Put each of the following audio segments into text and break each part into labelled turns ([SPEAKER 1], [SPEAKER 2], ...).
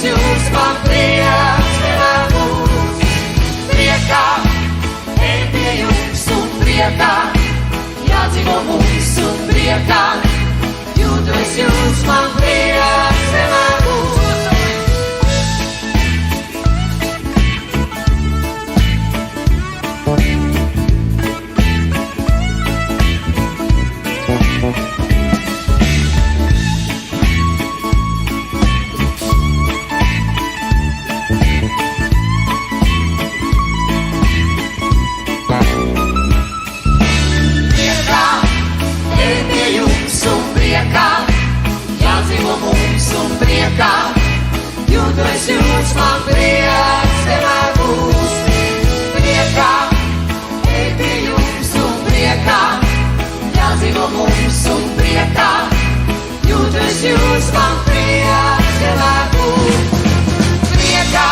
[SPEAKER 1] jūs man prieks vienmēr būs. Priekā, ej pie jums un priekā, jādzīvo mums un priekā, jo tu esi jūs man prieks vienmēr būs. Jo tu esi jūs man prieks vienmēr būs. Priekā, ej pie jums un priekā, jādzīvo mums un priekā, jo tu esi jūs man prieks vienmēr būs. Priekā,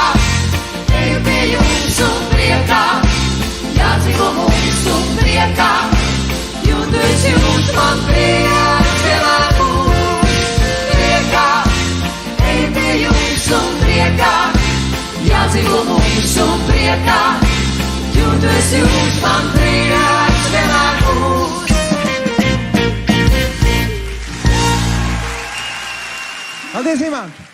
[SPEAKER 1] ej pie jums un priekā, jādzīvo mums un priekā, jo tu esi jūs man prieks vienmēr būs. Priekā, ej pie jums un priekā, jādzīvo mums un priekā, jo tu esi jūs man prieks vienmēr būs.
[SPEAKER 2] Paldies, Imants!